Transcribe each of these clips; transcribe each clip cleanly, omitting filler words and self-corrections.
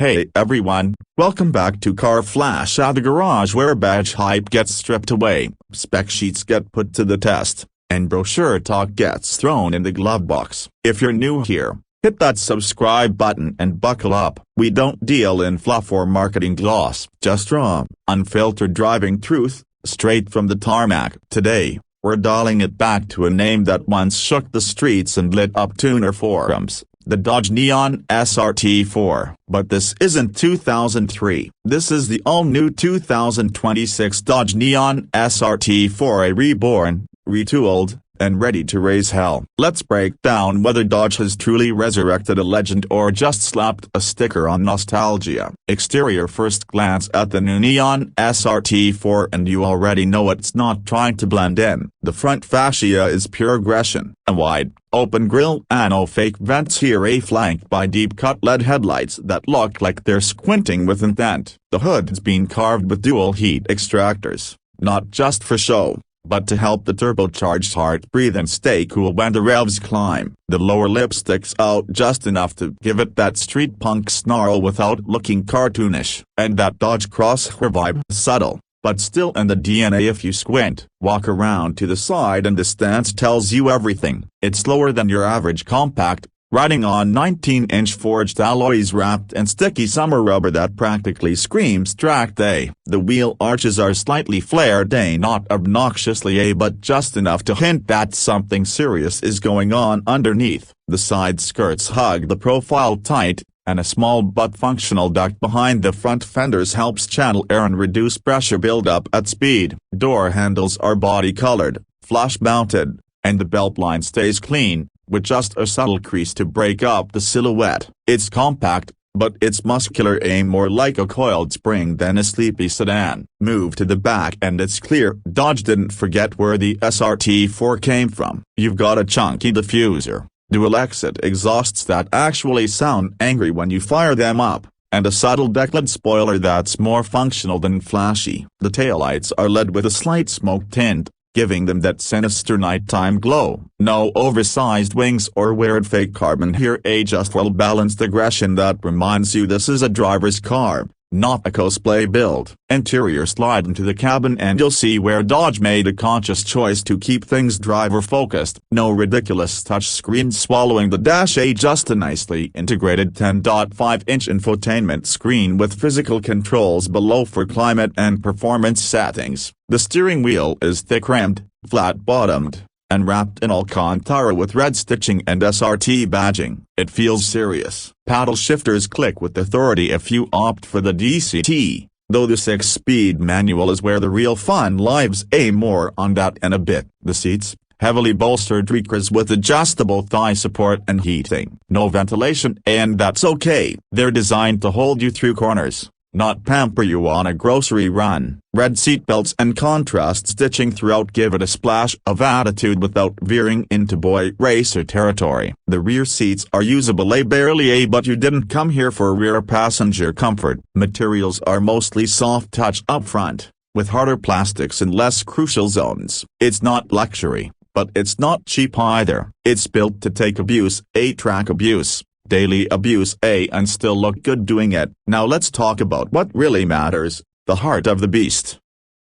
Hey everyone, welcome back to Car Flash at the garage, where badge hype gets stripped away, spec sheets get put to the test, and brochure talk gets thrown in the glove box. If you're new here, hit that subscribe button and buckle up. We don't deal in fluff or marketing gloss, just raw, unfiltered driving truth, straight from the tarmac. Today, we're dialing it back to a name that once shook the streets and lit up tuner forums. The Dodge Neon SRT4. But this isn't 2003. This is the all-new 2026 Dodge Neon SRT4, a reborn, retooled, and ready to raise hell. Let's break down whether Dodge has truly resurrected a legend or just slapped a sticker on nostalgia. Exterior: first glance at the new Neon SRT4 and you already know it's not trying to blend in. The front fascia is pure aggression. A wide, open grille and no fake vents here, flanked by deep-cut LED headlights that look like they're squinting with intent. The hood has been carved with dual heat extractors, not just for show, but to help the turbocharged heart breathe and stay cool when the revs climb. The lower lip sticks out just enough to give it that street punk snarl without looking cartoonish. And that Dodge crosshair vibe, subtle, but still in the DNA if you squint. Walk around to the side and the stance tells you everything. It's slower than your average compact, riding on 19-inch forged alloys wrapped in sticky summer rubber that practically screams track day. The wheel arches are slightly flared, not obnoxiously but just enough to hint that something serious is going on underneath. The side skirts hug the profile tight, and a small but functional duct behind the front fenders helps channel air and reduce pressure buildup at speed. Door handles are body-colored, flush-mounted, and the belt line stays clean, with just a subtle crease to break up the silhouette. It's compact, but it's muscular, more like a coiled spring than a sleepy sedan. Move to the back and it's clear Dodge didn't forget where the SRT4 came from. You've got a chunky diffuser, dual exit exhausts that actually sound angry when you fire them up, and a subtle deck-led spoiler that's more functional than flashy. The taillights are LED with a slight smoke tint, giving them that sinister nighttime glow. No oversized wings or weird fake carbon here, just well-balanced aggression that reminds you this is a driver's car, not a cosplay build. Interior: slide into the cabin and you'll see where Dodge made a conscious choice to keep things driver-focused. No ridiculous touchscreen swallowing the dash, just a nicely integrated 10.5-inch infotainment screen with physical controls below for climate and performance settings. The steering wheel is thick-rimmed, flat-bottomed, and wrapped in Alcantara with red stitching and SRT badging. It feels serious. Paddle shifters click with authority if you opt for the DCT, though the 6-speed manual is where the real fun lives. More on that in a bit. The seats, heavily bolstered recras with adjustable thigh support and heating. No ventilation, and that's okay. They're designed to hold you through corners, not pamper you on a grocery run. Red seatbelts and contrast stitching throughout give it a splash of attitude without veering into boy racer territory. The rear seats are usable, barely, but you didn't come here for rear passenger comfort. Materials are mostly soft touch up front, with harder plastics in less crucial zones. It's not luxury, but it's not cheap either. It's built to take abuse, track abuse, daily abuse, and still look good doing it. Now let's talk about what really matters, the heart of the beast.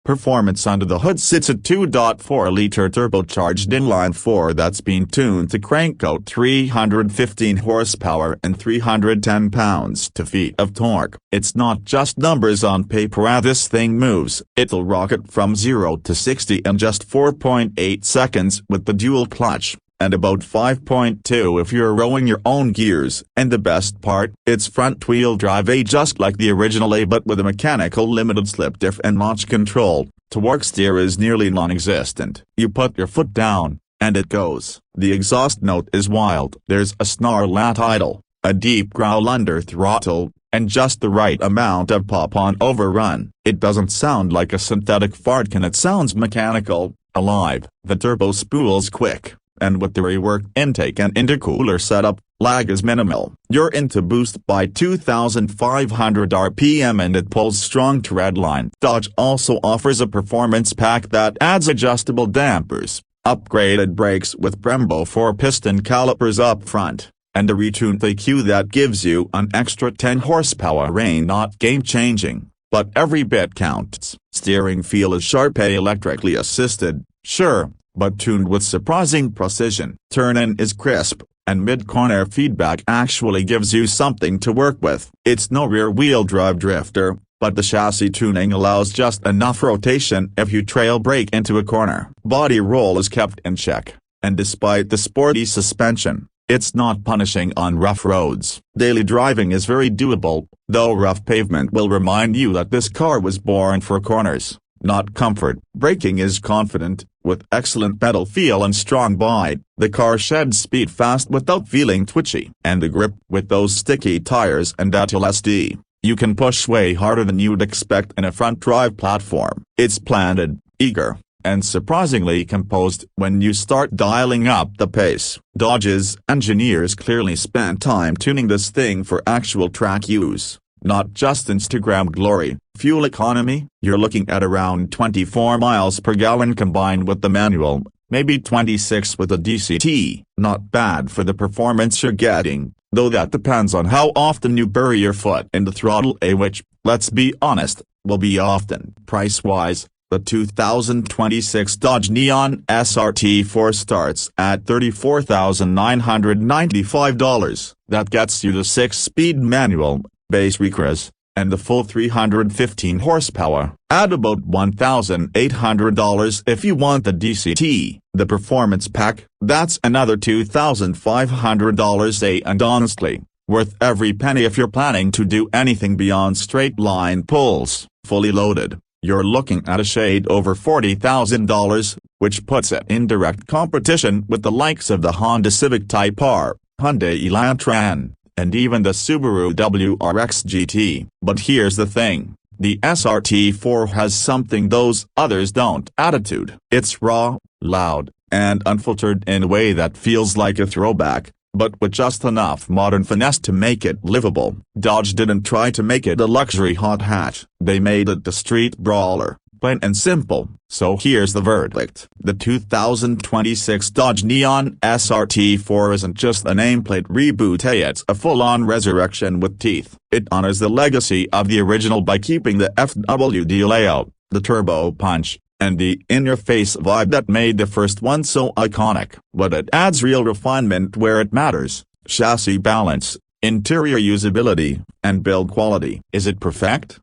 Performance under the hood sits at 2.4-liter turbocharged inline-4 that's been tuned to crank out 315 horsepower and 310 pounds-feet of torque. It's not just numbers on paper. This thing moves. It'll rocket from 0 to 60 in just 4.8 seconds with the dual clutch, and about 5.2 if you're rowing your own gears. And the best part, it's front-wheel drive, just like the original, but with a mechanical limited slip diff and launch control. Torque steer is nearly non-existent. You put your foot down, and it goes. The exhaust note is wild. There's a snarl at idle, a deep growl under throttle, and just the right amount of pop on overrun. It doesn't sound like a synthetic fart can, it sounds mechanical, alive. The turbo spool's quick, and with the reworked intake and intercooler setup, lag is minimal. You're into boost by 2,500 RPM and it pulls strong treadline. Dodge also offers a performance pack that adds adjustable dampers, upgraded brakes with Brembo 4-piston calipers up front, and a retuned EQ that gives you an extra 10 horsepower. Ain't not game-changing, but every bit counts. Steering feel is sharp, electrically assisted, sure, but tuned with surprising precision. Turn-in is crisp, and mid-corner feedback actually gives you something to work with. It's no rear-wheel drive drifter, but the chassis tuning allows just enough rotation if you trail brake into a corner. Body roll is kept in check, and despite the sporty suspension, it's not punishing on rough roads. Daily driving is very doable, though rough pavement will remind you that this car was born for corners, not comfort. Braking is confident, with excellent pedal feel and strong bite. The car sheds speed fast without feeling twitchy. And the grip, with those sticky tires and Atil SD, you can push way harder than you'd expect in a front-drive platform. It's planted, eager, and surprisingly composed when you start dialing up the pace. Dodge's engineers clearly spent time tuning this thing for actual track use, not just Instagram glory. Fuel economy, you're looking at around 24 miles per gallon combined with the manual, maybe 26 with a DCT. Not bad for the performance you're getting, though that depends on how often you bury your foot in the throttle, which, let's be honest, will be often. Price-wise, the 2026 Dodge Neon SRT4 starts at $34,995. That gets you the 6-speed manual, base recras, and the full 315 horsepower. Add about $1,800 if you want the DCT. The performance pack, that's another $2,500, and honestly, worth every penny if you're planning to do anything beyond straight line pulls. Fully loaded, you're looking at a shade over $40,000, which puts it in direct competition with the likes of the Honda Civic Type R, Hyundai Elantra, and even the Subaru WRX GT. But here's the thing, the SRT4 has something those others don't: attitude. It's raw, loud, and unfiltered in a way that feels like a throwback, but with just enough modern finesse to make it livable. Dodge didn't try to make it a luxury hot hatch, they made it the street brawler, plain and simple. So here's the verdict. The 2026 Dodge Neon SRT4 isn't just a nameplate reboot, it's a full-on resurrection with teeth. It honors the legacy of the original by keeping the FWD layout, the turbo punch, and the in-your-face vibe that made the first one so iconic. But it adds real refinement where it matters: chassis balance, interior usability, and build quality. Is it perfect?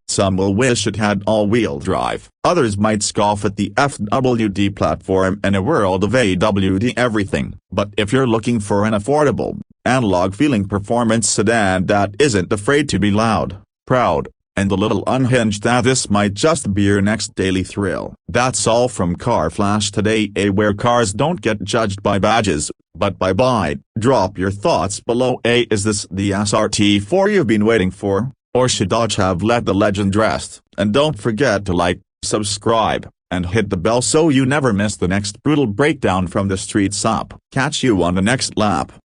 Some will wish it had all-wheel drive. Others might scoff at the FWD platform in a world of AWD everything. But if you're looking for an affordable, analog-feeling performance sedan that isn't afraid to be loud, proud, and a little unhinged, this might just be your next daily thrill. That's all from Car Flash today, where cars don't get judged by badges, but by bite. Drop your thoughts below. Is this the SRT4 you've been waiting for, or should Dodge have let the legend rest? And don't forget to like, subscribe, and hit the bell so you never miss the next brutal breakdown from the streets up. Catch you on the next lap.